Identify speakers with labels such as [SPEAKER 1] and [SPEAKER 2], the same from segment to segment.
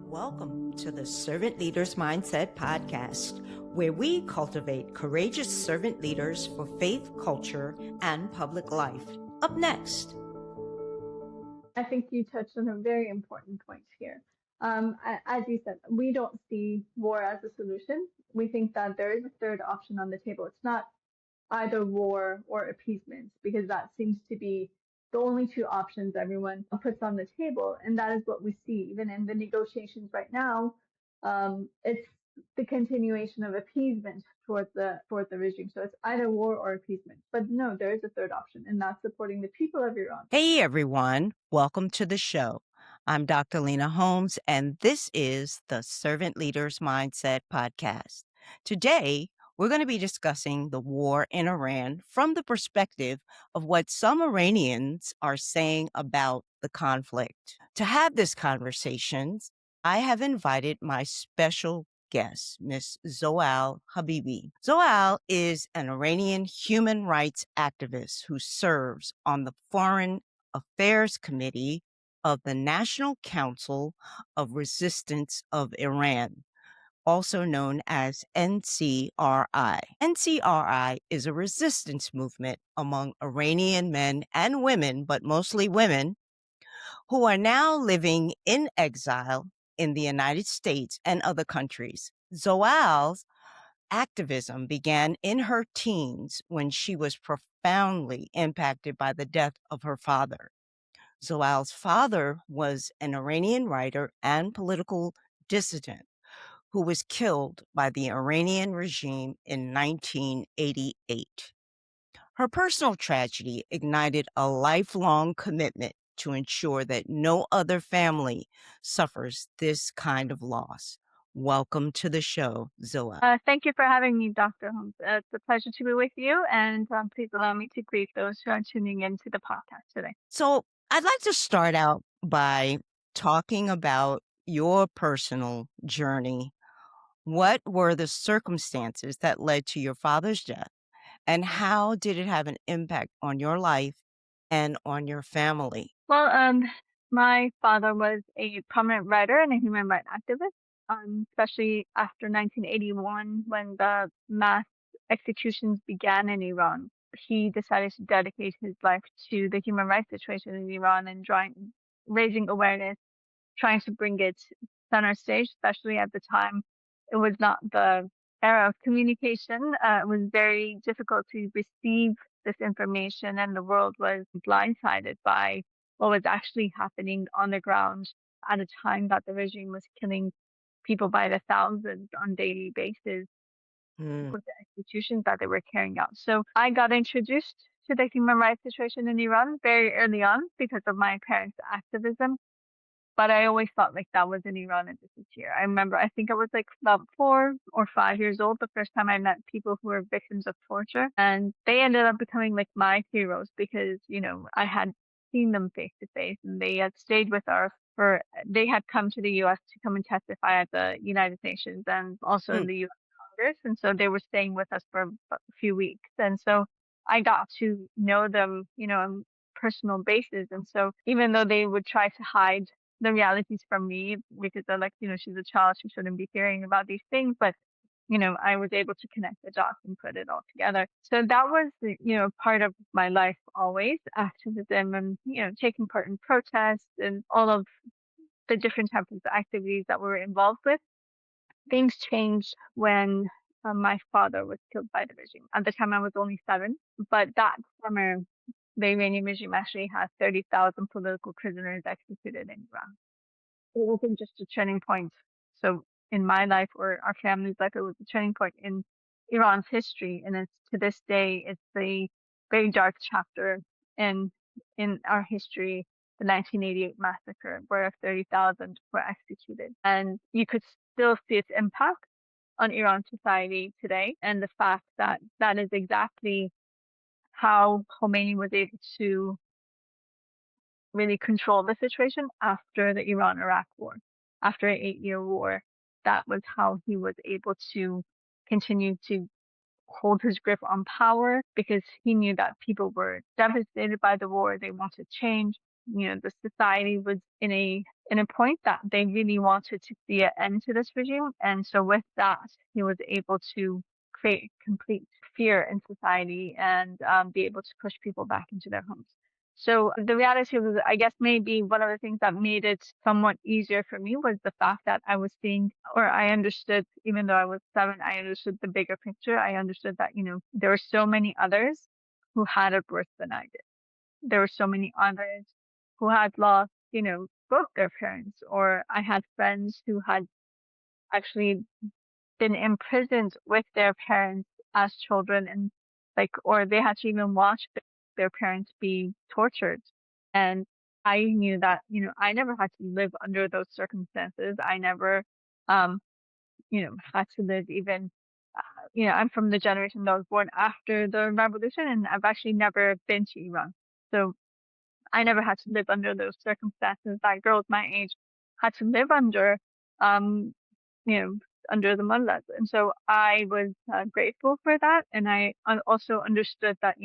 [SPEAKER 1] Welcome to the Servant Leaders Mindset Podcast, where we cultivate courageous servant leaders for faith, culture, and public life. Up next.
[SPEAKER 2] I think you touched on a very important point here. As you said, we don't see war as a solution. We think that there is a third option on the table. It's not either war or appeasement, because that seems to be the only two options everyone puts on the table. And that is what we see even in the negotiations right now. It's the continuation of appeasement towards the regime. So it's either war or appeasement. But no, there is a third option, and that's supporting the people of Iran.
[SPEAKER 1] Hey, everyone. Welcome to the show. I'm Dr. Lena Holmes, and this is the Servant Leaders Mindset Podcast. Today, we're going to be discussing the war in Iran from the perspective of what some Iranians are saying about the conflict. To have this conversation, I have invited my special guest, Ms. Zolal Habibi. Zolal is an Iranian human rights activist who serves on the Foreign Affairs Committee of the National Council of Resistance of Iran, also known as NCRI. NCRI is a resistance movement among Iranian men and women, but mostly women, who are now living in exile in the United States and other countries. Zoal's activism began in her teens when she was profoundly impacted by the death of her father. Zoal's father was an Iranian writer and political dissident who was killed by the Iranian regime in 1988. Her personal tragedy ignited a lifelong commitment to ensure that no other family suffers this kind of loss. Welcome to the show, Zoal.
[SPEAKER 2] Thank you for having me, Dr. Holmes. It's a pleasure to be with you, and please allow me to greet those who are tuning into the podcast today.
[SPEAKER 1] So I'd like to start out by talking about your personal journey. What were the circumstances that led to your father's death, and how did it have an impact on your life and on your family?
[SPEAKER 2] Well, my father was a prominent writer and a human rights activist, especially after 1981 when the mass executions began in Iran. He decided to dedicate his life to the human rights situation in Iran and raising awareness, trying to bring it center stage, especially at the time. It was not the era of communication. It was very difficult to receive this information, and the world was blindsided by what was actually happening on the ground at a time that the regime was killing people by the thousands on daily basis with the executions that they were carrying out. So I got introduced to the human rights situation in Iran very early on because of my parents' activism. But I always thought like that was in Iran and this is here. I remember, I think I was like about 4 or 5 years old the first time I met people who were victims of torture. And they ended up becoming like my heroes because, I had seen them face to face, and they had stayed with us they had come to the US to come and testify at the United Nations and also in the US Congress. And so they were staying with us for a few weeks. And so I got to know them, on personal basis. And so even though they would try to hide the realities from me because they're like, she's a child, she shouldn't be hearing about these things. But, I was able to connect the dots and put it all together. So that was, part of my life always, activism and, taking part in protests and all of the different types of activities that we were involved with. Things changed when my father was killed by the regime. At the time, I was only 7, but that summer, the Iranian regime actually had 30,000 political prisoners executed in Iran. It wasn't just a turning point. So in my life or our family's life, it was a turning point in Iran's history. And it's to this day, it's a very dark chapter in our history, the 1988 massacre, where 30,000 were executed. And you could still see its impact on Iran society today. And the fact that that is exactly how Khomeini was able to really control the situation after the Iran-Iraq war, after an 8-year war. That was how he was able to continue to hold his grip on power, because he knew that people were devastated by the war. They wanted change. the society was in a point that they really wanted to see an end to this regime. And so with that, he was able to create complete fear in society and be able to push people back into their homes. So the reality was, I guess maybe one of the things that made it somewhat easier for me was the fact that I was seeing, or I understood, even though I was 7, I understood the bigger picture. I understood that, there were so many others who had it worse than I did. There were so many others who had lost, both their parents, or I had friends who had actually been imprisoned with their parents as children, and or they had to even watch their parents be tortured. And I knew that, I never had to live under those circumstances. I never, um, had to live even, I'm from the generation that was born after the revolution, and I've actually never been to Iran. So I never had to live under those circumstances that girls my age had to live under, um, you know, under the mullahs. And so I was grateful for that. And I also understood that,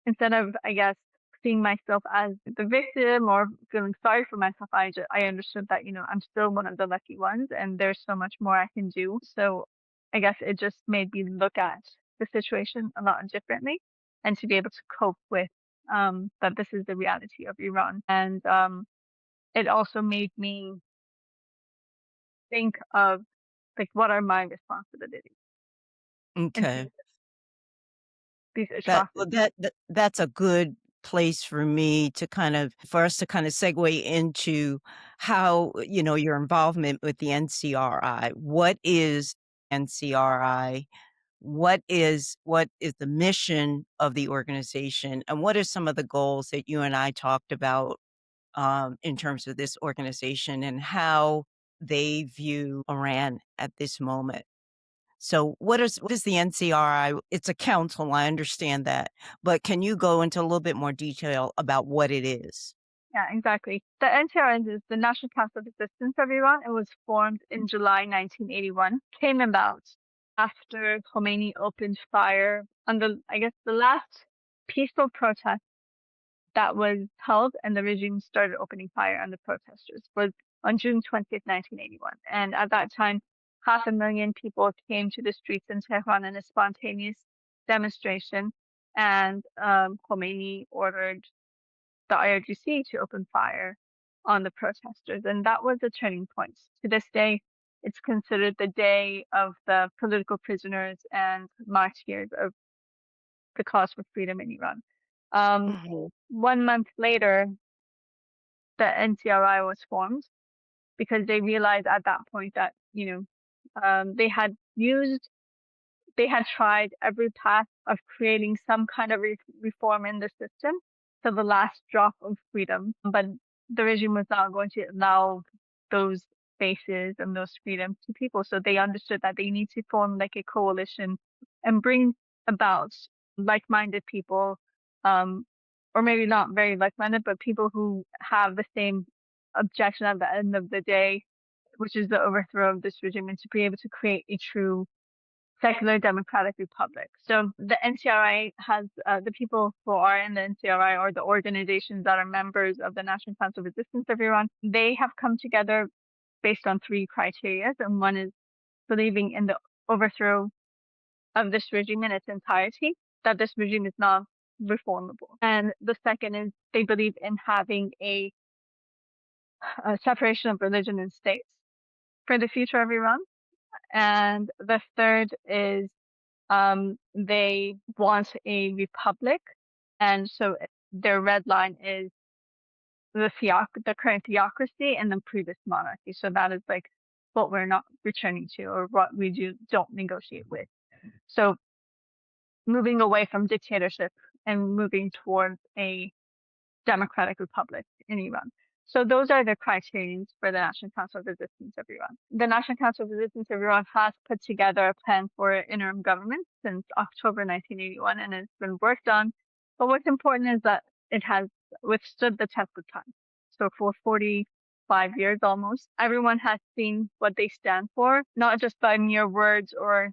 [SPEAKER 2] instead of, I guess, seeing myself as the victim or feeling sorry for myself, I understood that, I'm still one of the lucky ones and there's so much more I can do. So I guess it just made me look at the situation a lot differently and to be able to cope with that this is the reality of Iran. And it also made me think of what are my responsibilities in terms
[SPEAKER 1] Okay.
[SPEAKER 2] of these
[SPEAKER 1] That well,
[SPEAKER 2] atrocities.
[SPEAKER 1] that's a good place for us to kind of segue into how, your involvement with the NCRI. What is NCRI? What is the mission of the organization, and what are some of the goals that you and I talked about, in terms of this organization and how they view Iran at this moment? So what is the NCRI? It's a council, I understand that, but can you go into a little bit more detail about what it is?
[SPEAKER 2] Yeah, exactly. The NTRN is the National Council of Resistance of Iran. It was formed in July 1981. Came about after Khomeini opened fire on I guess, the last peaceful protest that was held and the regime started opening fire on the protesters was on June 20th, 1981. And at that time, 500,000 people came to the streets in Tehran in a spontaneous demonstration. And Khomeini ordered the IRGC to open fire on the protesters. And that was a turning point. To this day, it's considered the day of the political prisoners and martyrs of the cause for freedom in Iran. Um,
[SPEAKER 1] Mhm.
[SPEAKER 2] 1 month later, the NCRI was formed because they realized at that point that, they had used they had tried every path of creating some kind of reform in the system to the last drop of freedom, but the regime was not going to allow those spaces and those freedoms to people. So they understood that they need to form a coalition and bring about like-minded people, um, or maybe not very like-minded, but people who have the same objection at the end of the day, which is the overthrow of this regime, and to be able to create a true secular democratic republic. So the NCRI has the people who are in the NCRI, or the organizations that are members of the National Council of Resistance of Iran. They have come together based on 3 criteria, and one is believing in the overthrow of this regime in its entirety, that this regime is not reformable. And the second is they believe in having a separation of religion and states for the future of Iran. And the third is they want a republic, and so their red line is the current theocracy and the previous monarchy. So that is what we're not returning to, or what we don't negotiate with. So moving away from dictatorship and moving towards a democratic republic in Iran. So those are the criteria for the National Council of Resistance of Iran. The National Council of Resistance of Iran has put together a plan for interim government since October 1981, and it's been worked on. But what's important is that it has withstood the test of time. So for 45 years almost, everyone has seen what they stand for, not just by mere words or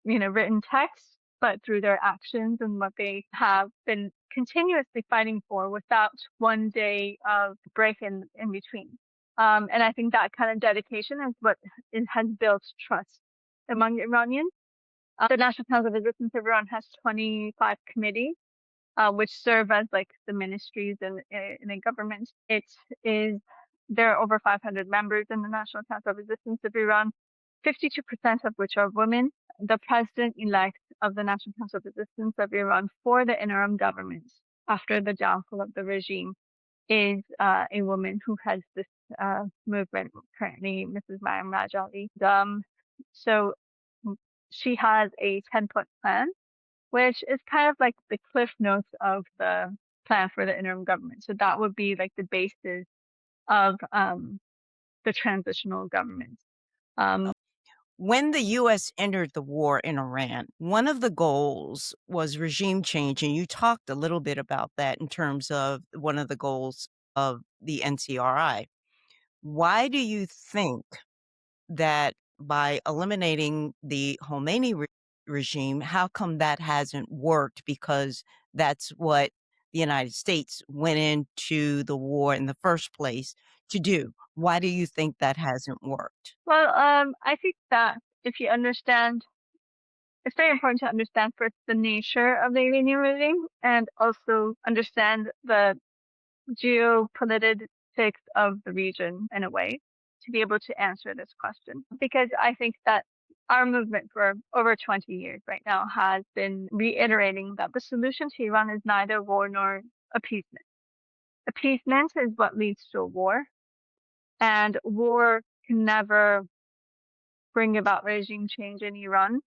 [SPEAKER 2] written text, but through their actions and what they have been continuously fighting for without one day of break in between. And I think that kind of dedication is what it has built trust among Iranians. The National Council of Resistance of Iran has 25 committees, which serve as like the ministries in the government. It is There are over 500 members in the National Council of Resistance of Iran, 52% of which are women. The president-elect of the National Council of Resistance of Iran for the interim government after the downfall of the regime is a woman who heads this movement currently, Mrs. Mariam Rajali. So she has a 10-point plan, which is kind of like the cliff notes of the plan for the interim government. So that would be like the basis of the transitional government.
[SPEAKER 1] When the U.S. entered the war in Iran, one of the goals was regime change, and you talked a little bit about that in terms of one of the goals of the NCRI. Why do you think that by eliminating the Khomeini regime, how come that hasn't worked? Because that's what the United States went into the war in the first place to do. Why do you think that hasn't worked?
[SPEAKER 2] Well, I think that if you understand, it's very important to understand first the nature of the Iranian regime and also understand the geopolitics of the region in a way to be able to answer this question. Because I think that our movement for over 20 years right now has been reiterating that the solution to Iran is neither war nor appeasement. Appeasement is what leads to a war, and war can never bring about regime change in Iran,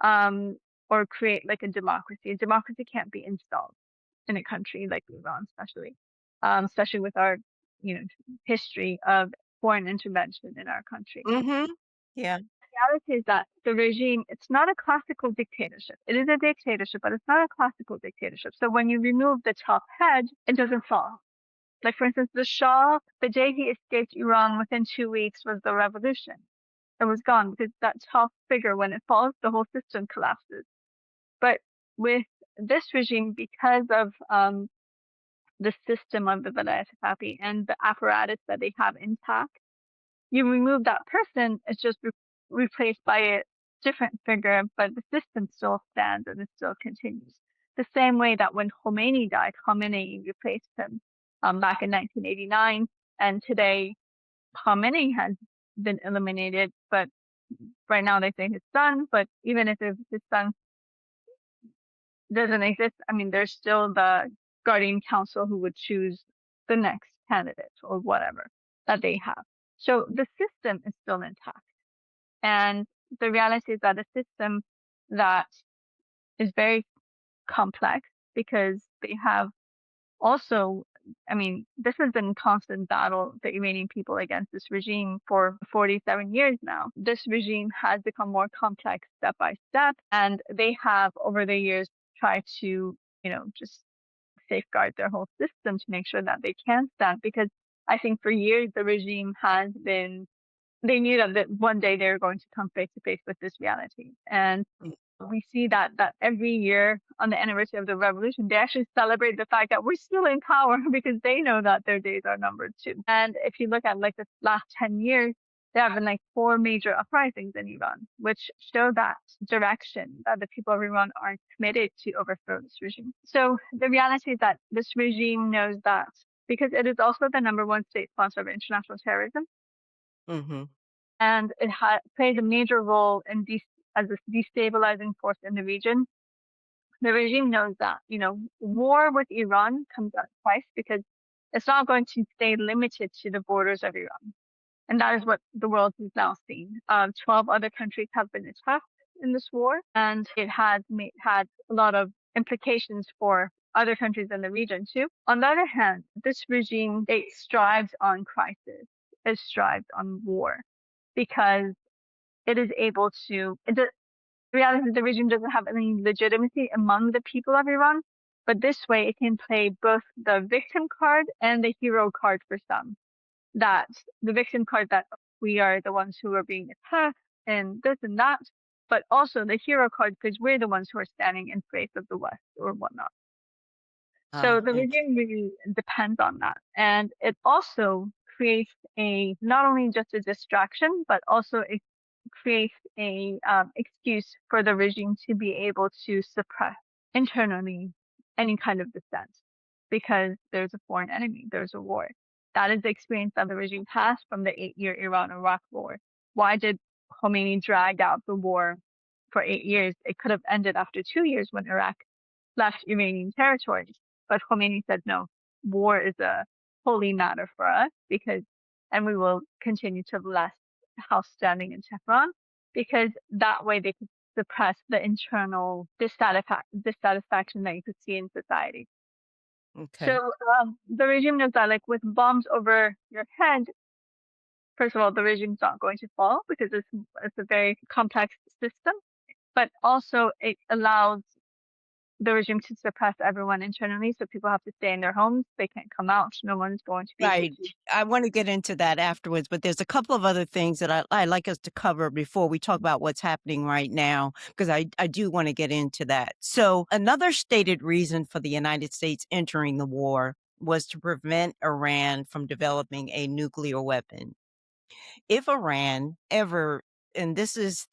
[SPEAKER 2] um, or create like a democracy. A democracy can't be installed in a country like Iran, especially with our, history of foreign intervention in our country.
[SPEAKER 1] Mhm. Yeah.
[SPEAKER 2] The reality is that the regime, it's not a classical dictatorship. It is a dictatorship, but it's not a classical dictatorship. So when you remove the top head, it doesn't fall. Like, for instance, the Shah, the day he escaped Iran within 2 weeks was the revolution. It was gone because that top figure, when it falls, the whole system collapses. But with this regime, because of the system of the Velayat Faqih and the apparatus that they have intact, you remove that person, it's just replaced by a different figure, but the system still stands and it still continues. The same way that when Khomeini died, Khomeini replaced him back in 1989, and today Khomeini has been eliminated, but right now they say his son, but even if his son doesn't exist, I mean, there's still the guardian council who would choose the next candidate or whatever that they have. So the system is still intact. And the reality is that a system that is very complex because they have also, I mean, this has been constant battle, the Iranian people against this regime for 47 years now. This regime has become more complex step by step, and they have over the years tried to, just safeguard their whole system to make sure that they can stand. Because I think for years the regime has been, they knew that one day they were going to come face to face with this reality. And we see that every year on the anniversary of the revolution, they actually celebrate the fact that we're still in power because they know that their days are numbered too. And if you look at like the last 10 years, there have been like 4 major uprisings in Iran, which show that direction that the people of Iran are committed to overthrow this regime. So the reality is that this regime knows that because it is also the #1 state sponsor of international terrorism,
[SPEAKER 1] Mhm.
[SPEAKER 2] and it plays a major role in as a destabilizing force in the region. The regime knows that, war with Iran comes at a price because it's not going to stay limited to the borders of Iran. And that is what the world has now seen. 12 other countries have been attacked in this war, and it has had a lot of implications for other countries in the region too. On the other hand, this regime, it strives on crisis. It strives on war because it is able to, the reality is the regime doesn't have any legitimacy among the people of Iran, but this way it can play both the victim card and the hero card for some. That the victim card, that we are the ones who are being attacked and this and that, but also the hero card because we're the ones who are standing in face of the West or whatnot. So the
[SPEAKER 1] Okay.
[SPEAKER 2] regime really depends on that. And it also creates a not only just a distraction, but also it creates a excuse for the regime to be able to suppress internally any kind of dissent because there's a foreign enemy, there's a war. That is the experience that the regime has from the 8-year Iran-Iraq war. Why did Khomeini drag out the war for 8 years? It could have ended after 2 years when Iraq left Iranian territory. But Khomeini said, no, war is a holy matter for us because, and we will continue to bless the house standing in Tehran because that way they could suppress the internal dissatisfaction that you could see in society.
[SPEAKER 1] Okay.
[SPEAKER 2] So the regime knows that, like with bombs over your head, first of all, the regime's not going to fall because it's a very complex system, but also it allows the regime to suppress everyone internally, so people have to stay in their homes. They can't come out. No one's going to be able
[SPEAKER 1] Right.
[SPEAKER 2] to.
[SPEAKER 1] I want to get into that afterwards, but there's a couple of other things that I like us to cover before we talk about what's happening right now, because I do want to get into that. So, another stated reason for the United States entering the war was to prevent Iran from developing a nuclear weapon. If Iran ever, and this is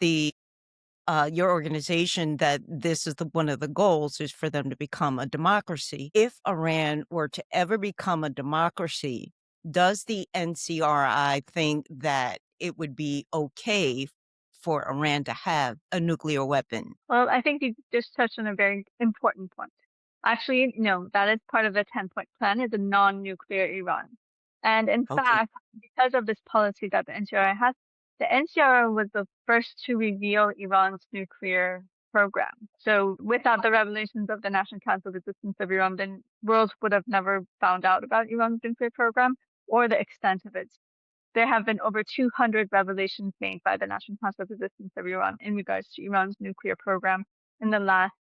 [SPEAKER 1] your organization, that this is one of the goals is for them to become a democracy. If Iran were to ever become a democracy, does the NCRI think that it would be okay for Iran to have a nuclear weapon?
[SPEAKER 2] Well, I think you just touched on a very important point. Actually, no, that is part of the 10-point plan is a non-nuclear Iran. And in
[SPEAKER 1] Okay.
[SPEAKER 2] fact, because of this policy that the NCRI has, the NCRI was the first to reveal Iran's nuclear program. So without the revelations of the National Council of Resistance of Iran, the world would have never found out about Iran's nuclear program or the extent of it. There have been over 200 revelations made by the National Council of Resistance of Iran in regards to Iran's nuclear program in the last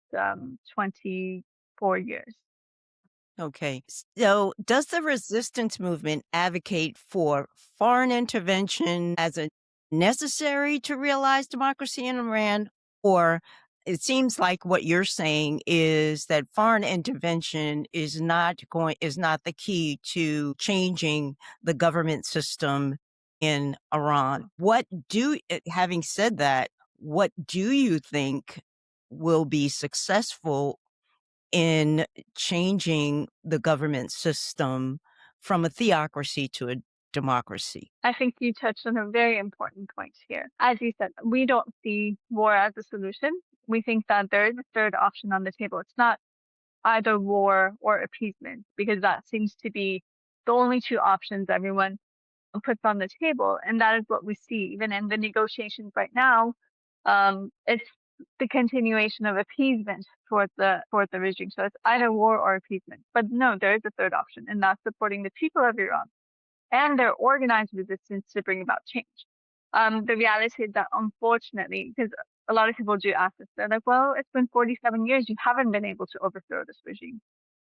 [SPEAKER 2] 24 years.
[SPEAKER 1] Okay. So, does the resistance movement advocate for foreign intervention as a necessary to realize democracy in Iran? Or it seems like what you're saying is that foreign intervention is not the key to changing the government system in Iran. Having said that, what do you think will be successful in changing the government system from a theocracy to a democracy?
[SPEAKER 2] I think you touched on a very important point here. As you said, we don't see war as a solution. We think that there is a third option on the table. It's not either war or appeasement, because that seems to be the only two options everyone puts on the table. And that is what we see even in the negotiations right now. It's the continuation of appeasement towards the regime. So it's either war or appeasement. But no, there is a third option, and that's supporting the people of Iran and their organized resistance to bring about change. The reality is that unfortunately, because a lot of people do ask us, they're like, well, it's been 47 years, you haven't been able to overthrow this regime.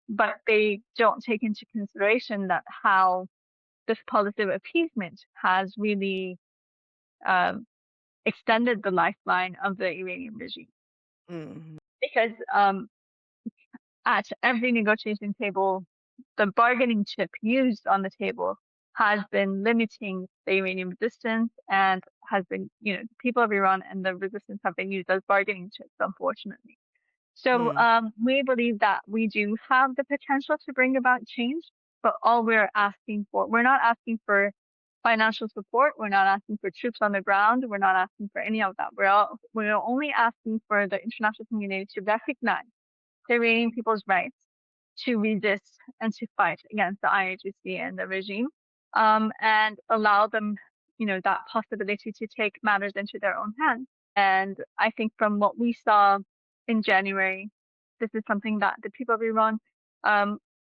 [SPEAKER 2] But they don't take into consideration that how this policy of appeasement has really um, extended the lifeline of the Iranian regime.
[SPEAKER 1] Mhm.
[SPEAKER 2] Because at every negotiation table, the bargaining chip used on the table has been limiting the Iranian resistance and has been, the people of Iran and the resistance have been used as bargaining chips, unfortunately. So
[SPEAKER 1] Mm.
[SPEAKER 2] we believe that we do have the potential to bring about change, but all we're not asking for financial support. We're not asking for troops on the ground. We're not asking for any of that. We're only asking for the international community to recognize the Iranian people's rights to resist and to fight against the IRGC and the regime, and allow them, that possibility to take matters into their own hands. And I think from what we saw in January, this is something that the people of Iran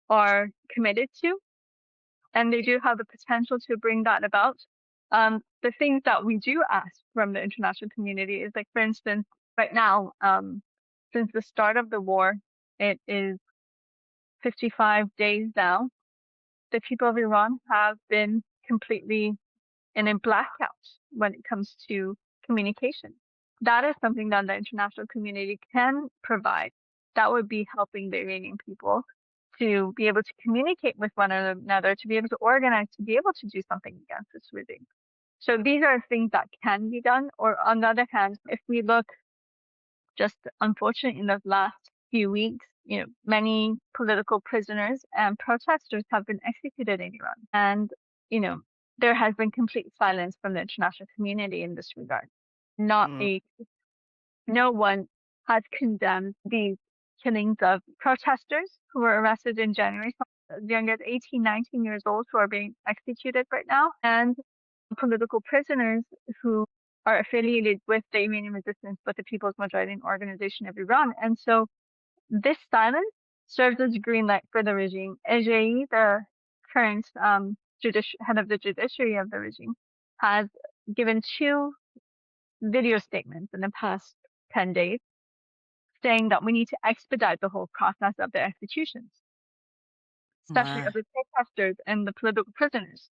[SPEAKER 2] are committed to, and they do have the potential to bring that about. The things that we do ask from the international community is, like, for instance, right now, since the start of the war, it is 55 days now. The people of Iran have been completely in a blackout when it comes to communication. that is something that the international community can provide. That would be helping the Iranian people to be able to communicate with one another, to be able to organize, to be able to do something against this regime. So these are things that can be done. Or on the other hand, if we look just unfortunately in the last few weeks, many political prisoners and protesters have been executed in Iran. And, you know, there has been complete silence from the international community in this regard. Not
[SPEAKER 1] Mm,
[SPEAKER 2] a No one has condemned these killings of protesters who were arrested in January, as young as 18, 19 years old, who are being executed right now, and political prisoners who are affiliated with the Iranian resistance, with the People's Mujahideen Organization of Iran. And so this silence serves as a green light for the regime. Ejei, the current head of the judiciary of the regime, has given two video statements in the past 10 days saying that we need to expedite the whole process of the executions, especially of
[SPEAKER 1] my.
[SPEAKER 2] the protesters and the political prisoners.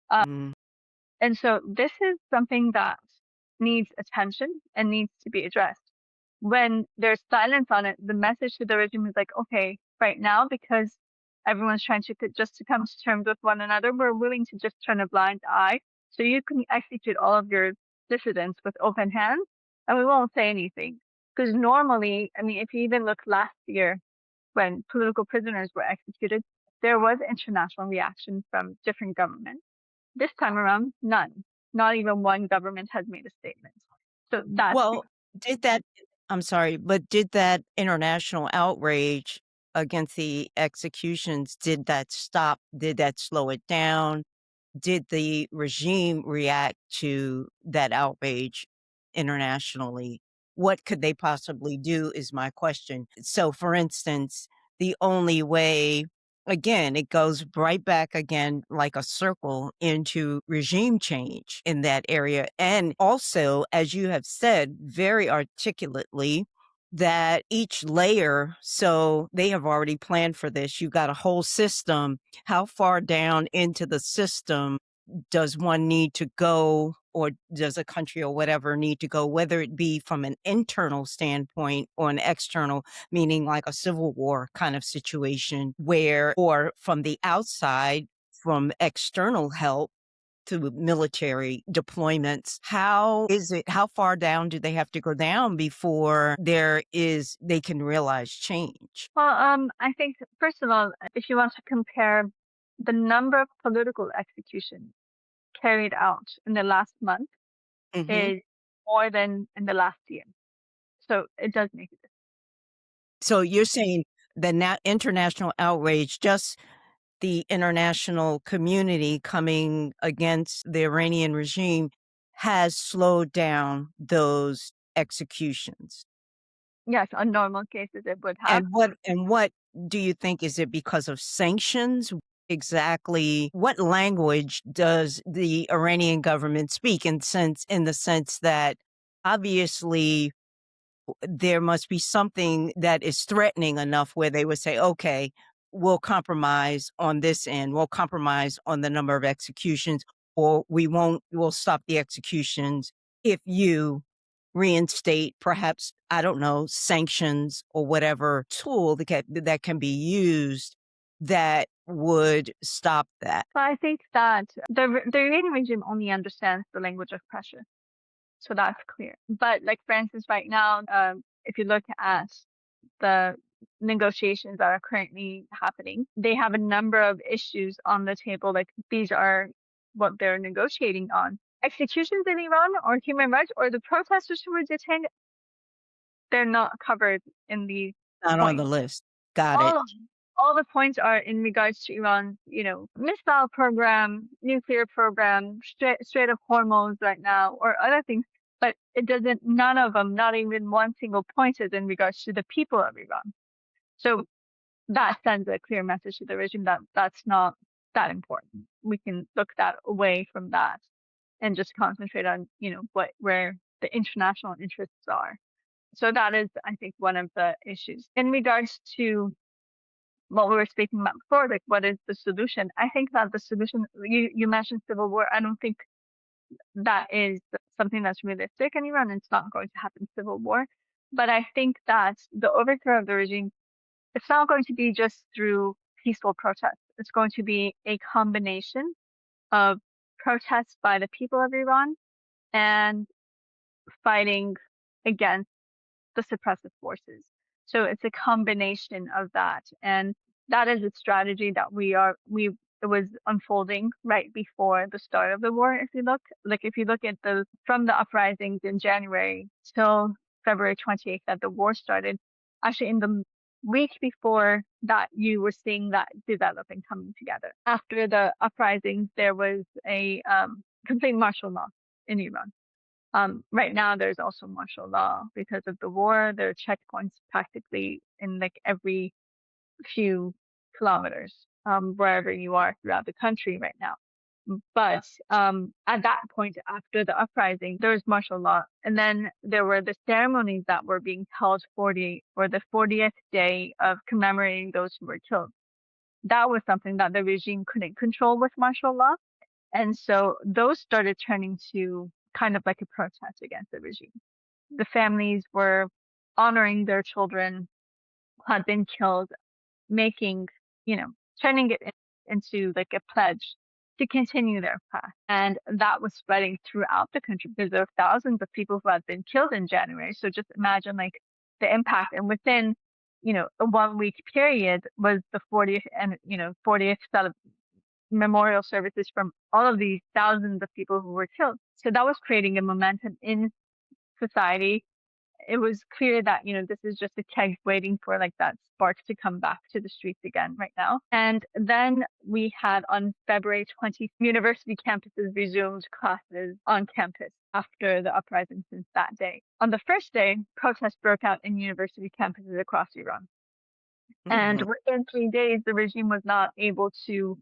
[SPEAKER 2] Uh,
[SPEAKER 1] Mm,
[SPEAKER 2] and so this is something that needs attention and needs to be addressed. When there's silence on it, the message to the regime is like, okay, right now, because everyone's trying to come to terms with one another, we're willing to just turn a blind eye. So you can execute all of your dissidents with open hands, and we won't say anything. Because normally, I mean, if you even look last year when political prisoners were executed, there was international reaction from different governments. This time around, none. Not even one government has made a statement. So that's
[SPEAKER 1] well, did that I'm sorry, but did that international outrage against the executions, did that stop? Did that slow it down? Did the regime react to that outrage internationally? What could they possibly do is my question. So, for instance, the only way, again, it goes right back again like a circle into regime change in that area. And also, as you have said very articulately, that each layer, so they have already planned for this. You've got a whole system. How far down into the system does one need to go, or does a country or whatever need to go, whether it be from an internal standpoint or an external, meaning like a civil war kind of situation where, or from the outside, from external help to military deployments. How far down do they have to go down before they can realize change?
[SPEAKER 2] Well, I think first of all, if you want to compare the number of political executions carried out in the last month
[SPEAKER 1] Mhm.
[SPEAKER 2] is more than in the last year. So it does make a difference.
[SPEAKER 1] So you're saying the international outrage, just the international community coming against the Iranian regime has slowed down those executions.
[SPEAKER 2] Yes, on normal cases it would have.
[SPEAKER 1] And what do you think, is it because of sanctions? Exactly what language does the Iranian government speak, in the sense that obviously there must be something that is threatening enough where they would say, okay, we'll compromise on this end, we'll compromise on the number of executions, or we'll stop the executions if you reinstate, perhaps, I don't know, sanctions or whatever tool that can be used that would stop that.
[SPEAKER 2] But I think that the Iranian regime only understands the language of pressure. So that's clear. But like for instance, right now, if you look at the negotiations that are currently happening, they have a number of issues on the table. Like these are what they're negotiating on. Executions in Iran or human rights or the protesters who were detained, they're not covered in these
[SPEAKER 1] Not on the
[SPEAKER 2] points.
[SPEAKER 1] list. Got it.
[SPEAKER 2] All all the points are in regards to Iran's, missile program, nuclear program, straight up hormones right now, or other things. But it doesn't. None of them, not even one single point, is in regards to the people of Iran. So that sends a clear message to the regime that that's not that important. We can look that away from that and just concentrate on, where the international interests are. So that is, I think, one of the issues. In regards to what we were speaking about before, like what is the solution? I think that the solution, you mentioned civil war. I don't think that is something that's realistic in Iran. It's not going to happen civil war. But I think that the overthrow of the regime, it's not going to be just through peaceful protests. It's going to be a combination of protests by the people of Iran and fighting against the suppressive forces. So it's a combination of that. And that is a strategy that it was unfolding right before the start of the war. If you look at from the uprisings in January till February 28th that the war started, actually in the week before that, you were seeing that developing coming together. After the uprisings, there was a complete martial law in Iran. Right now there's also martial law because of the war. There are checkpoints practically in like every few kilometers, wherever you are throughout the country right now. But at that point, after the uprising, there was martial law, and then there were the ceremonies that were being held for the 40th day of commemorating those who were killed. That was something that the regime couldn't control with martial law, and so those started turning to kind of like a protest against the regime. The families were honoring their children who had been killed, making, turning it into like a pledge to continue their path. And that was spreading throughout the country because there were thousands of people who had been killed in January. So just imagine like the impact. And within, a 1 week period was the 40th and, 40th memorial services from all of these thousands of people who were killed. So that was creating a momentum in society. It was clear that, this is just a keg waiting for like that spark to come back to the streets again right now. And then we had on February 20th, university campuses resumed classes on campus after the uprising since that day. On the first day, protests broke out in university campuses across Iran. And
[SPEAKER 1] Mhm.
[SPEAKER 2] within 3 days, the regime was not able to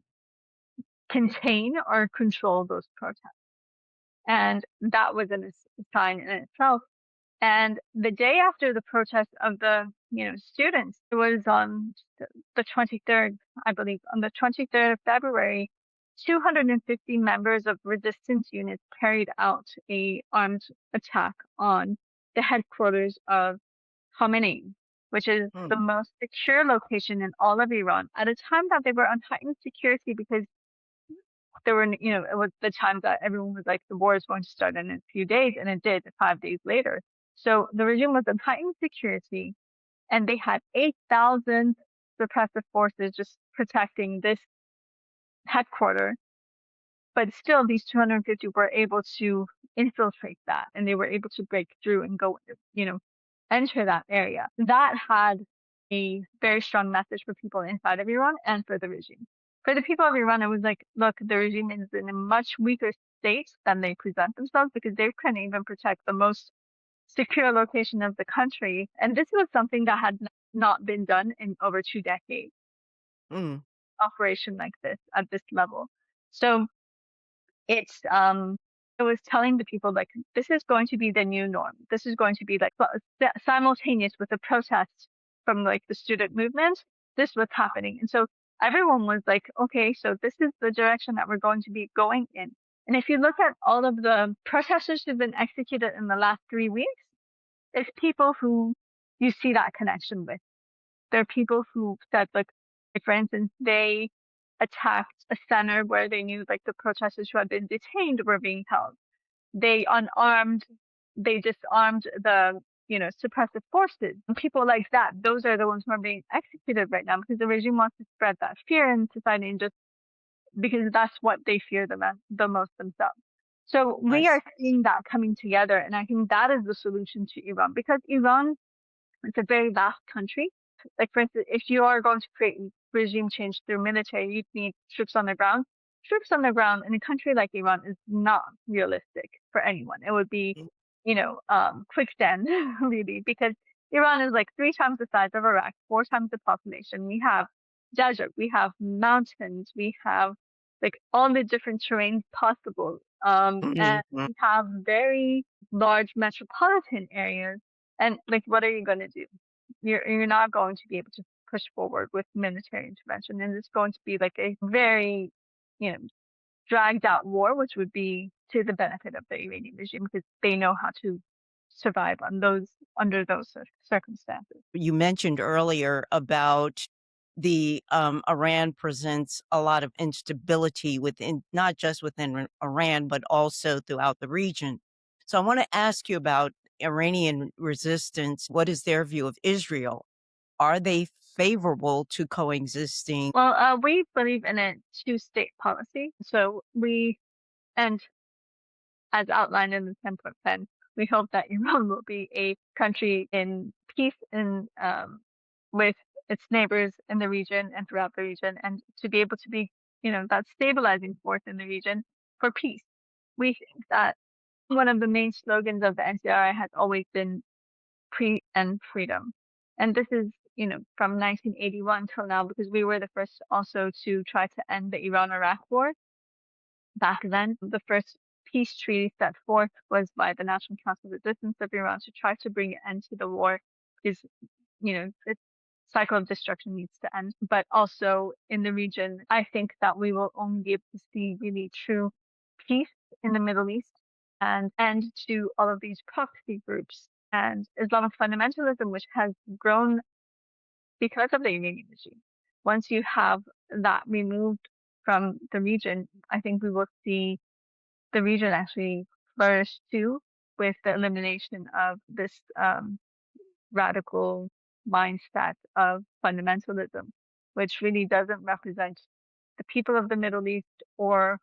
[SPEAKER 2] contain or control those protests. And that was a sign in itself. And the day after the protest of the, students, it was on the 23rd, I believe, on the 23rd of February, 250 members of resistance units carried out a armed attack on the headquarters of Khamenei, which is the
[SPEAKER 1] Mm.
[SPEAKER 2] most secure location in all of Iran at a time that they were on heightened security because there were, it was the time that everyone was like, the war is going to start in a few days, and it did 5 days later. So the regime was in heightened security, and they had 8,000 suppressive forces just protecting this headquarters. But still, these 250 were able to infiltrate that, and they were able to break through and go, enter that area. That had a very strong message for people inside of Iran and for the regime. For the people of Iran, it was like, look, the regime is in a much weaker state than they present themselves because they couldn't even protect the most secure location of the country. And this was something that had not been done in over 2 decades,
[SPEAKER 1] Mm.
[SPEAKER 2] operation like this at this level. So it's it was telling the people like this is going to be the new norm. This is going to be like simultaneous with the protests from like the student movement. This was happening, and so everyone was like, okay, so this is the direction that we're going to be going in. And if you look at all of the protesters who've been executed in the last 3 weeks, it's people who you see that connection with. There are people who said, like for instance, they attacked a center where they knew like the protesters who had been detained were being held. They they disarmed the, suppressive forces. And people like that, those are the ones who are being executed right now because the regime wants to spread that fear in society and just because that's what they fear the most themselves. So
[SPEAKER 1] I
[SPEAKER 2] we
[SPEAKER 1] see.
[SPEAKER 2] are seeing that coming together. And I think that is the solution to Iran because Iran, it's a very vast country. Like, for instance, if you are going to create regime change through military, you need troops on the ground. Troops on the ground in a country like Iran is not realistic for anyone. It would be,
[SPEAKER 1] Mm.
[SPEAKER 2] quicksand, really, because Iran is like 3 times the size of Iraq, 4 times the population. We have desert, we have mountains, we have like all the different terrains possible. And
[SPEAKER 1] Mhm.
[SPEAKER 2] we have very large metropolitan areas. And like, what are you going to do? You're not going to be able to push forward with military intervention, and it's going to be like a very, you know, dragged out war, which would be to the benefit of the Iranian regime because they know how to survive on those under those circumstances.
[SPEAKER 1] You mentioned earlier about the Iran presents a lot of instability within, not just within Iran, but also throughout the region. So I want to ask you about Iranian resistance. What is their view of Israel? Are they favorable to coexisting?
[SPEAKER 2] Well, we believe in a two-state policy. So and as outlined in the 10-point plan, we hope that Iran will be a country in peace and with its neighbors in the region and throughout the region, and to be able to be, that stabilizing force in the region for peace. We think that one of the main slogans of the NCRI has always been "Pre and freedom," and this is, from 1981 till now, because we were the first also to try to end the Iran-Iraq war. Back then, the first peace treaty set forth was by the National Council of Resistance of Iran to try to bring an end to the war because, the cycle of destruction needs to end. But also in the region, I think that we will only be able to see really true peace in the Middle East and end to all of these proxy groups and Islamic fundamentalism, which has grown because of the Iranian regime. Once you have that removed from the region, I think we will see the region actually flourish too with the elimination of this radical mindset of fundamentalism, which really doesn't represent the people of the Middle East or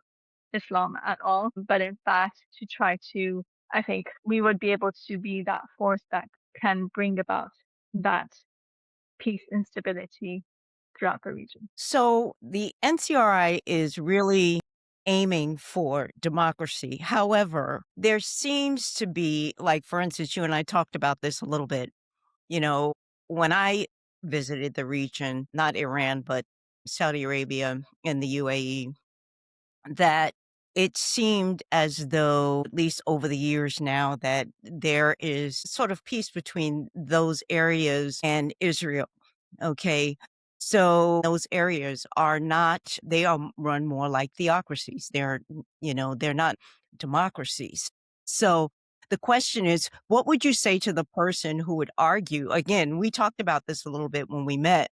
[SPEAKER 2] Islam at all, but in fact, to try to, I think we would be able to be that force that can bring about that peace and stability throughout the region.
[SPEAKER 1] So the NCRI is really aiming for democracy. However, there seems to be, like, for instance, you and I talked about this a little bit. You know, when I visited the region, not Iran, but Saudi Arabia and the UAE, that it seemed as though, at least over the years now, that there is sort of peace between those areas and Israel. Okay. So those areas are not, they are run more like theocracies. They're not democracies. So the question is, what would you say to the person who would argue? Again, we talked about this a little bit when we met,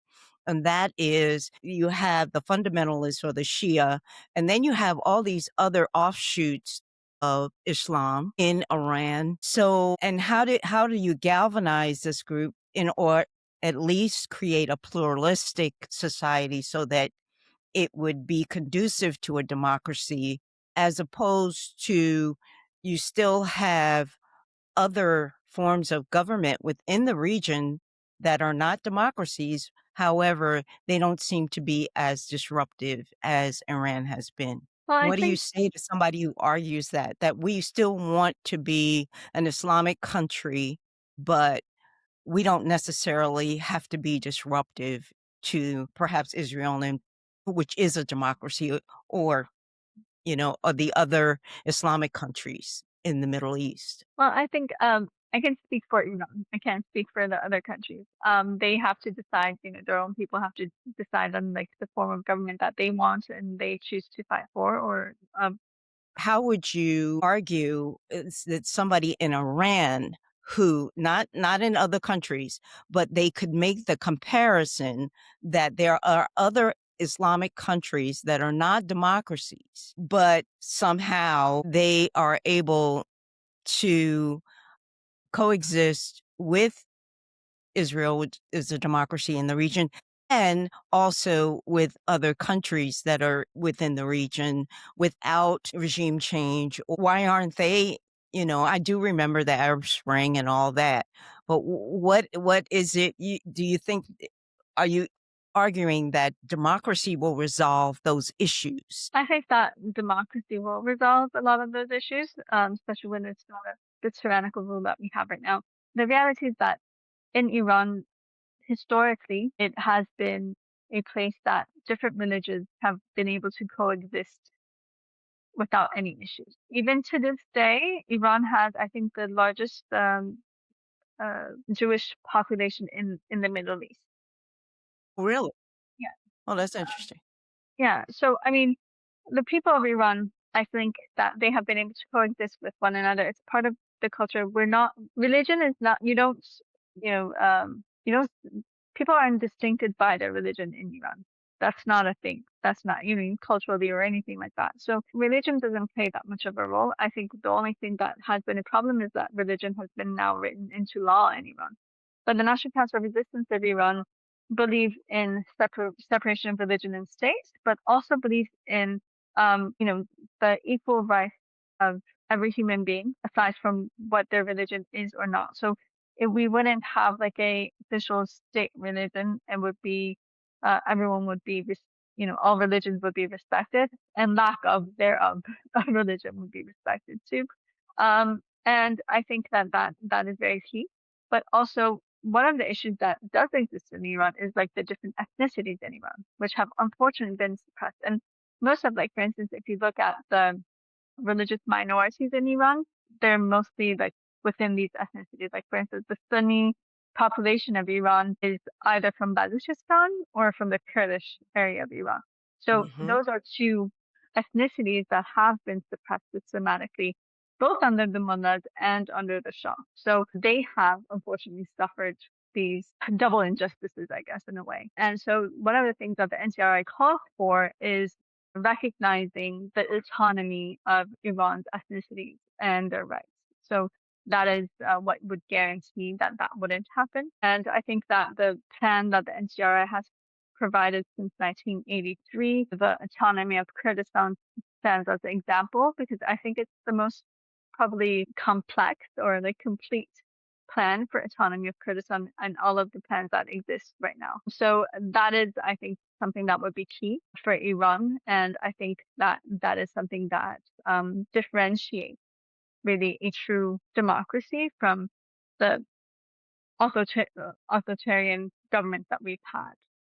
[SPEAKER 1] and that is you have the fundamentalists or the Shia, and then you have all these other offshoots of Islam in Iran. So, and how do you galvanize this group in or at least create a pluralistic society so that it would be conducive to a democracy as opposed to you still have other forms of government within the region that are not democracies. However, they don't seem to be as disruptive as Iran has been.
[SPEAKER 2] Well, I
[SPEAKER 1] What do you
[SPEAKER 2] think
[SPEAKER 1] say to somebody who argues that we still want to be an Islamic country, but we don't necessarily have to be disruptive to perhaps Israel and which is a democracy or, or the other Islamic countries in the Middle East?
[SPEAKER 2] Well, I think I can speak for Iran. I can't speak for the other countries. They have to decide, their own people have to decide on like the form of government that they want and they choose to fight for or
[SPEAKER 1] How would you argue that somebody in Iran who not in other countries, but they could make the comparison that there are other Islamic countries that are not democracies, but somehow they are able to coexist with Israel, which is a democracy in the region, and also with other countries that are within the region without regime change. Why aren't they? I do remember the Arab Spring and all that, but what is it? Do you think? Are you arguing that democracy will resolve those issues?
[SPEAKER 2] I think that democracy will resolve a lot of those issues, especially when it's not the tyrannical rule that we have right now. The reality is that in Iran, historically, it has been a place that different religions have been able to coexist without any issues. Even to this day, Iran has, I think, the largest Jewish population in the Middle East.
[SPEAKER 1] Really?
[SPEAKER 2] Yeah.
[SPEAKER 1] Oh, that's interesting.
[SPEAKER 2] Yeah. So, I mean, the people of Iran, I think that they have been able to coexist with one another. It's part of the culture. Religion is not, you don't, people aren't distincted by their religion in Iran. That's not a thing. That's not, culturally or anything like that. So religion doesn't play that much of a role. I think the only thing that has been a problem is that religion has been now written into law in Iran. But the National Council of Resistance of Iran believe in separation of religion and state, but also believes in, the equal rights of every human being, aside from what their religion is or not. So if we wouldn't have like a official state religion, it would be, everyone would be, all religions would be respected, and lack of thereof of religion would be respected too. And I think that is very key. But also, one of the issues that does exist in Iran is like the different ethnicities in Iran, which have unfortunately been suppressed. And most of, like, for instance, if you look at the religious minorities in Iran, they're mostly like within these ethnicities. Like, for instance, the Sunni population of Iran is either from Baluchistan or from the Kurdish area of Iran. So
[SPEAKER 1] Hmm.
[SPEAKER 2] those are two ethnicities that have been suppressed systematically, both under the mullahs and under the Shah. So they have unfortunately suffered these double injustices, I guess, in a way. And so one of the things that the NCRI calls for is recognizing the autonomy of Iran's ethnicities and their rights. So that is what would guarantee that that wouldn't happen. And I think that the plan that the NCRI has provided since 1983, the autonomy of Kurdistan, stands as an example, because I think it's the most probably complex or like complete plan for autonomy of Kurdistan and all of the plans that exist right now. So that is, I think, something that would be key for Iran. And I think that that is something that differentiates really a true democracy from the authoritarian government that we've had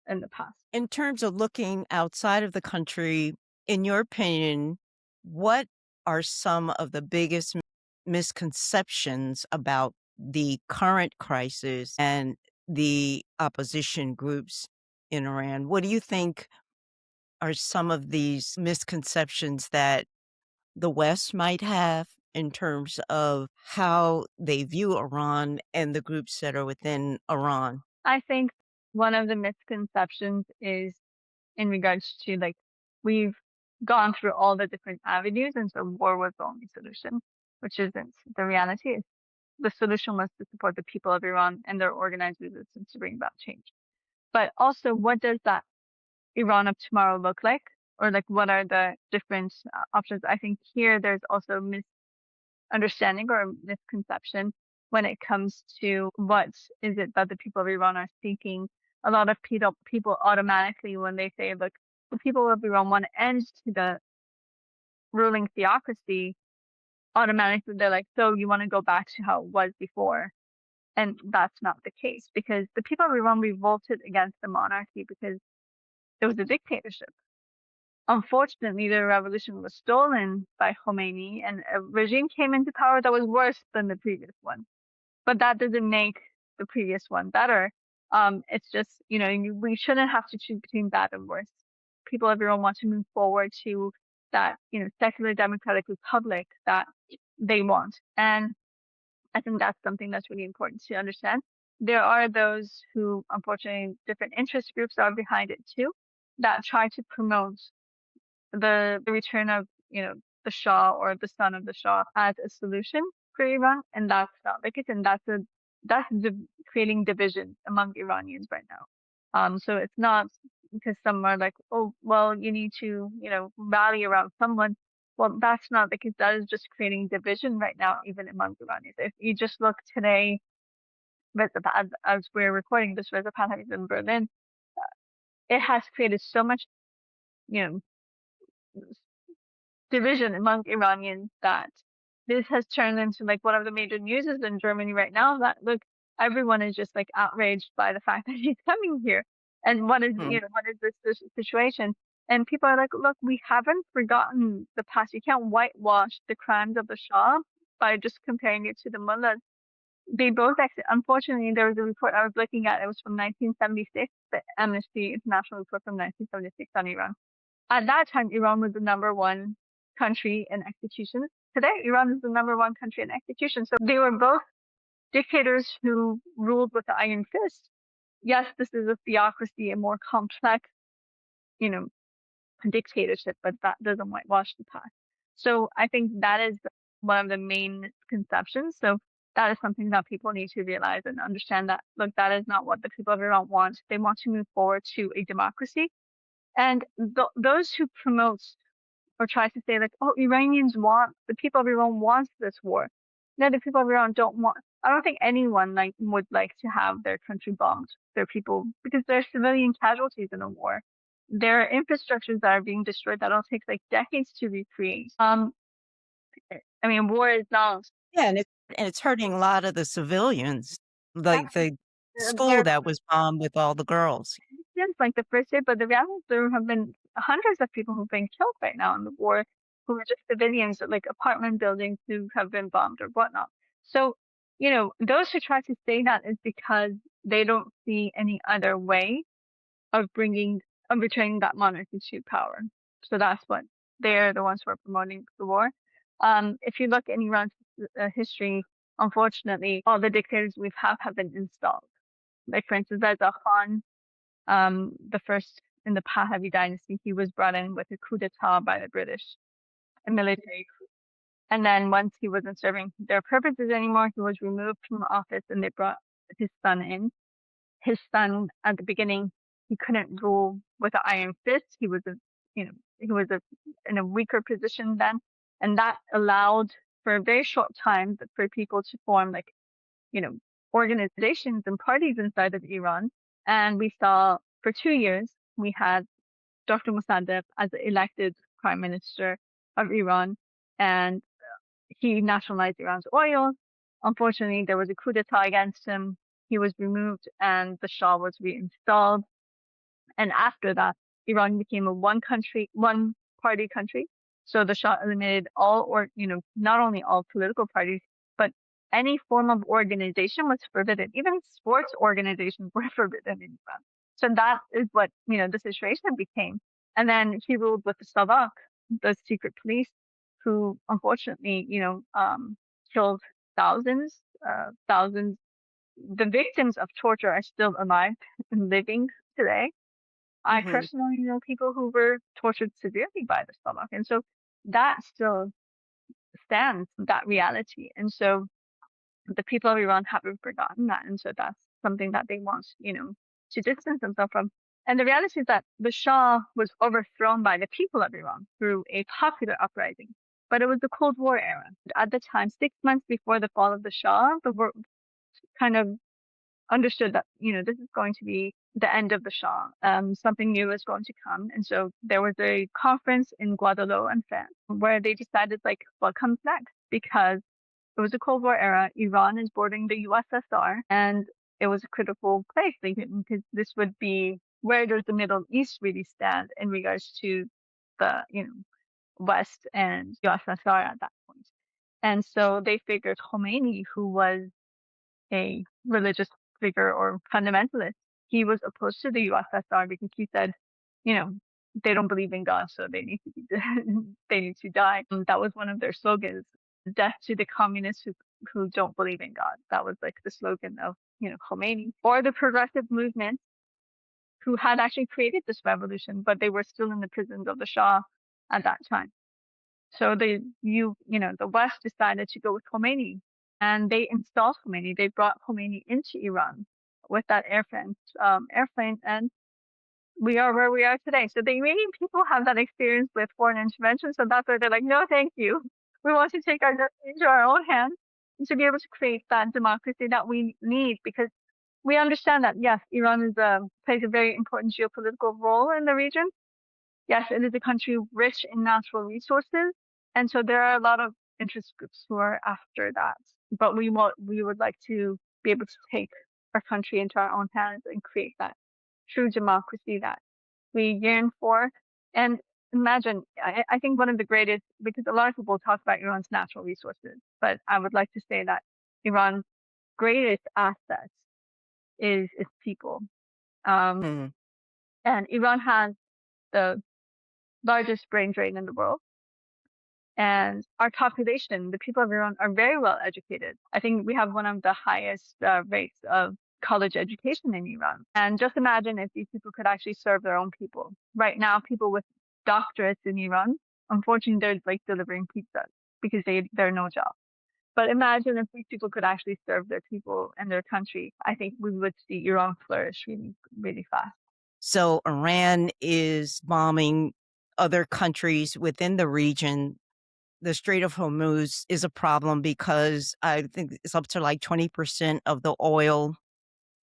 [SPEAKER 2] in the past.
[SPEAKER 1] In terms of looking outside of the country, in your opinion, what are some of the biggest misconceptions about the current crisis and the opposition groups in Iran? What do you think are some of these misconceptions that the West might have in terms of how they view Iran and the groups that are within Iran?
[SPEAKER 2] I think one of the misconceptions is in regards to, like, we've gone through all the different avenues, and so war was the only solution, which isn't the reality. The solution was to support the people of Iran and their organized resistance to bring about change. But also, what does that Iran of tomorrow look like? Or like, what are the different options? I think here there's also misunderstanding or misconception when it comes to what is it that the people of Iran are seeking. A lot of people automatically, when they say, look, the people of Iran want to end to the ruling theocracy, automatically they're like, so you want to go back to how it was before. And that's not the case, because the people of Iran revolted against the monarchy because it was a dictatorship. Unfortunately, the revolution was stolen by Khomeini, and a regime came into power that was worse than the previous one. But that doesn't make the previous one better. It's just, we shouldn't have to choose between bad and worse. People of Iran want to move forward to that, secular democratic republic that they want. And I think that's something that's really important to understand. There are those who, unfortunately, different interest groups are behind it too, that try to promote the return of, the Shah or the son of the Shah as a solution for Iran, and that's not the case, and creating division among Iranians right now. So it's not because some are like, oh, well, you need to, rally around someone. Well, that's not the case. That is just creating division right now, even among Iranians. If you just look today, as we're recording this, Reza Pahlavi in Berlin, it has created so much, you know, division among Iranians that this has turned into like one of the major newses in Germany right now, that look, everyone is just like outraged by the fact that he's coming here. And what is this situation? And people are like, look, we haven't forgotten the past. You can't whitewash the crimes of the Shah by just comparing it to the mullahs. They both actually, unfortunately, there was a report I was looking at. It was from 1976, the Amnesty International report from 1976 on Iran. At that time, Iran was the number one country in executions. Today, Iran is the number one country in execution. So they were both dictators who ruled with the iron fist. Yes, this is a theocracy, a more complex, you know, dictatorship, but that doesn't whitewash the past. So I think that is one of the main misconceptions. So that is something that people need to realize and understand that, look, that is not what the people of Iran want. They want to move forward to a democracy. And those who promote or try to say like, oh, Iranians want, the people of Iran wants this war. No, the people of Iran don't want. I don't think anyone would like to have their country bombed, their people, because there are civilian casualties in a war. There are infrastructures that are being destroyed that'll take like decades to recreate. I mean, war is not.
[SPEAKER 1] Yeah, and it's hurting a lot of the civilians, like the school
[SPEAKER 2] There
[SPEAKER 1] that was bombed with all the girls.
[SPEAKER 2] seems like the first day, but the reality is there have been hundreds of people who've been killed right now in the war who are just civilians, like apartment buildings who have been bombed or whatnot. So, those who try to say that is because they don't see any other way of returning that monarchy to power. So that's what they're the ones who are promoting the war. If you look in Iran's history, unfortunately, all the dictators we've have been installed. Like for instance, Reza Khan, the first in the Pahlavi dynasty, he was brought in with a coup d'etat by the British, a military coup. And then once he wasn't serving their purposes anymore, he was removed from office and they brought his son in. His son, at the beginning, he couldn't rule with an iron fist. He was in a weaker position then. And that allowed for a very short time for people to form like, you know, organizations and parties inside of Iran. And we saw for 2 years, we had Dr. Mossadegh as the elected prime minister of Iran, and he nationalized Iran's oil. Unfortunately, there was a coup d'etat against him. He was removed and the Shah was reinstalled. And after that, Iran became a one party country. So the Shah eliminated not only all political parties, but any form of organization was forbidden. Even sports organizations were forbidden in Iran. So that is what, the situation became. And then he ruled with the Savak, the secret police, who unfortunately, killed thousands. The victims of torture are still alive and living today. I
[SPEAKER 1] Mhm,
[SPEAKER 2] personally know people who were tortured severely by the stomach. And so that still stands, that reality. And so the people of Iran haven't forgotten that. And so that's something that they want, to distance themselves from. And the reality is that the Shah was overthrown by the people of Iran through a popular uprising. But it was the Cold War era. At the time, 6 months before the fall of the Shah, the world kind of understood that, this is going to be the end of the Shah. Something new is going to come. And so there was a conference in Guadeloupe in France where they decided like what comes next, because it was a Cold War era. Iran is bordering the USSR and it was a critical place because this would be where does the Middle East really stand in regards to the, West and USSR at that point. And so they figured Khomeini, who was a religious figure or fundamentalist. He was opposed to the USSR because he said, you know, they don't believe in God, so they need to be they need to die. And that was one of their slogans: "Death to the communists who don't believe in God." That was like the slogan of Khomeini, or the progressive movement, who had actually created this revolution, but they were still in the prisons of the Shah at that time. So the West decided to go with Khomeini, and they installed Khomeini. They brought Khomeini into Iran with that airplane, and we are where we are today. So the Iranian people have that experience with foreign intervention. So that's why they're like, no, thank you. We want to take our destiny into our own hands and to be able to create that democracy that we need, because we understand that yes, Iran plays a very important geopolitical role in the region. Yes, it is a country rich in natural resources, and so there are a lot of interest groups who are after that. But we would like to be able to take our country into our own hands and create that true democracy that we yearn for. And imagine, I think one of the greatest, because a lot of people talk about Iran's natural resources, but I would like to say that Iran's greatest asset is its people. Um,
[SPEAKER 1] mhm,
[SPEAKER 2] and Iran has the largest brain drain in the world. And our population, the people of Iran, are very well educated. I think we have one of the highest rates of college education in Iran. And just imagine if these people could actually serve their own people. Right now, people with doctorates in Iran, unfortunately, they're like delivering pizzas because there are no jobs. But imagine if these people could actually serve their people and their country. I think we would see Iran flourish really, really fast.
[SPEAKER 1] So Iran is bombing other countries within the region. The Strait of Hormuz is a problem because I think it's up to like 20% of the oil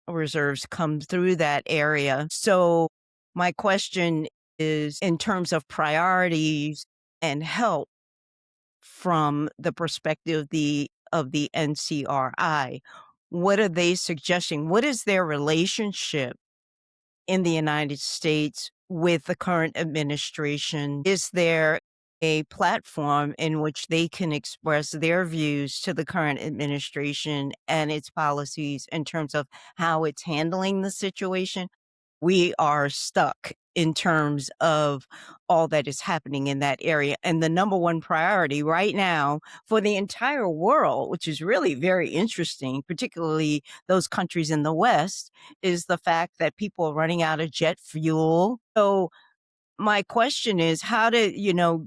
[SPEAKER 1] reserves come through that area. So my question is in terms of priorities and help from the perspective of the NCRI, what are they suggesting? What is their relationship in the United States with the current administration? Is there a platform in which they can express their views to the current administration and its policies in terms of how it's handling the situation? We are stuck in terms of all that is happening in that area. And the number one priority right now for the entire world, which is really very interesting, particularly those countries in the West, is the fact that people are running out of jet fuel. So my question is, how do you know,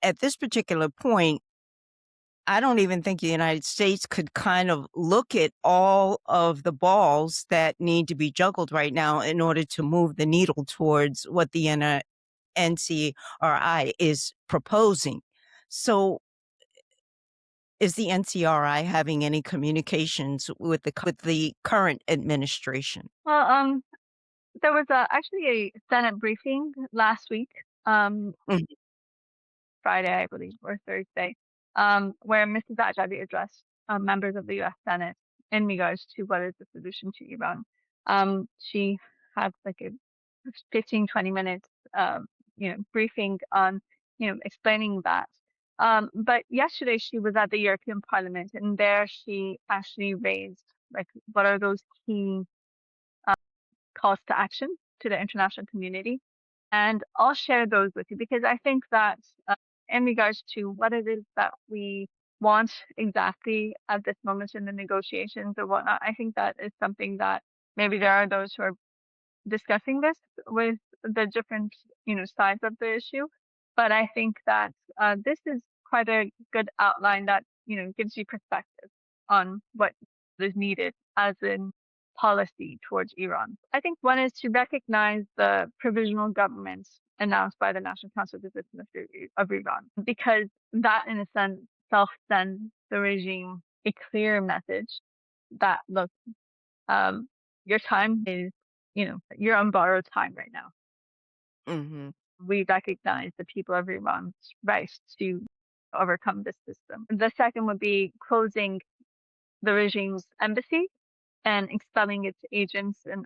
[SPEAKER 1] at this particular point, I don't even think the United States could kind of look at all of the balls that need to be juggled right now in order to move the needle towards what the NCRI is proposing. So, is the NCRI having any communications with the current administration?
[SPEAKER 2] Well, there was actually a Senate briefing last week.
[SPEAKER 1] Mhm,
[SPEAKER 2] Friday, I believe, or Thursday, where Mrs. Ajabi addressed members of the U.S. Senate in regards to what is the solution to Iran. She had like a 15, 20 minutes, briefing on, explaining that. But yesterday she was at the European Parliament, and there she actually raised like what are those key calls to action to the international community. And I'll share those with you because I think that in regards to what it is that we want exactly at this moment in the negotiations or whatnot, I think that is something that maybe there are those who are discussing this with the different, sides of the issue. But I think that this is quite a good outline that, gives you perspective on what is needed as in policy towards Iran. I think one is to recognize the provisional government announced by the National Council of Resistance of Iran, because that in a sense self sends the regime a clear message that look, um, your time is, you're on borrowed time right now.
[SPEAKER 1] mhm,
[SPEAKER 2] We recognize the people of Iran's right to overcome this system. The second would be closing the regime's embassy and expelling its agents and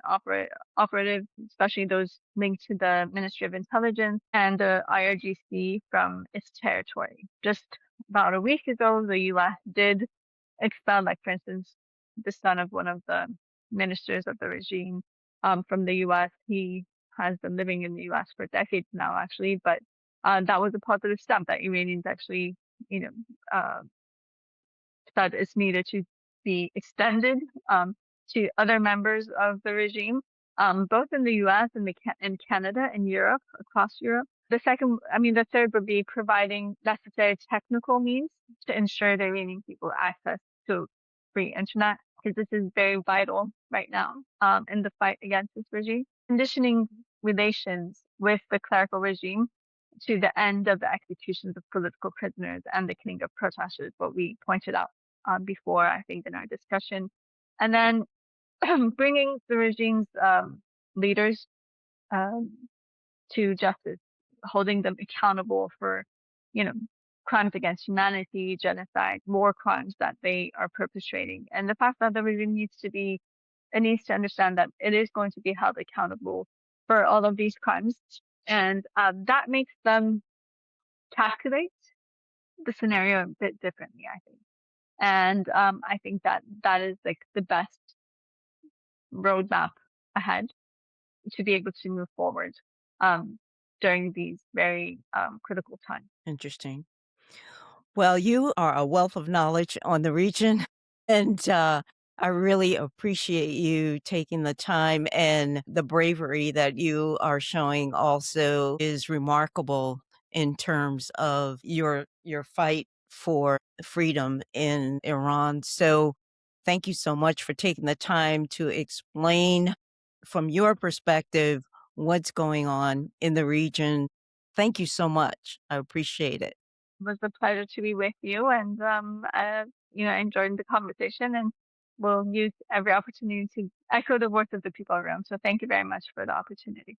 [SPEAKER 2] operatives, especially those linked to the Ministry of Intelligence and the IRGC from its territory. Just about a week ago, the U.S. did expel, like for instance, the son of one of the ministers of the regime from the U.S. He has been living in the U.S. for decades now, actually, but that was a positive step that Iranians actually, you know, uh, that is needed to be extended to other members of the regime, both in the U.S. and in Canada and Europe, across Europe. The third would be providing necessary technical means to ensure the Iranian people access to free internet, because this is very vital right now in the fight against this regime. Conditioning relations with the clerical regime to the end of the executions of political prisoners and the killing of protesters, what we pointed out before, I think, in our discussion. And then bringing the regime's leaders um, to justice, holding them accountable for, you know, crimes against humanity, genocide, war crimes that they are perpetrating. And the fact that the regime it needs to understand that it is going to be held accountable for all of these crimes. And that makes them calculate the scenario a bit differently, I think. And I think that that is like the best roadmap ahead to be able to move forward. Um, during these very critical times.
[SPEAKER 1] Interesting. Well, you are a wealth of knowledge on the region, and I really appreciate you taking the time, and the bravery that you are showing also is remarkable in terms of your fight for freedom in Iran. So, thank you so much for taking the time to explain from your perspective what's going on in the region. Thank you so much. I appreciate it.
[SPEAKER 2] It was a pleasure to be with you, and I enjoyed the conversation, and we'll use every opportunity to echo the voice of the people around. So thank you very much for the opportunity.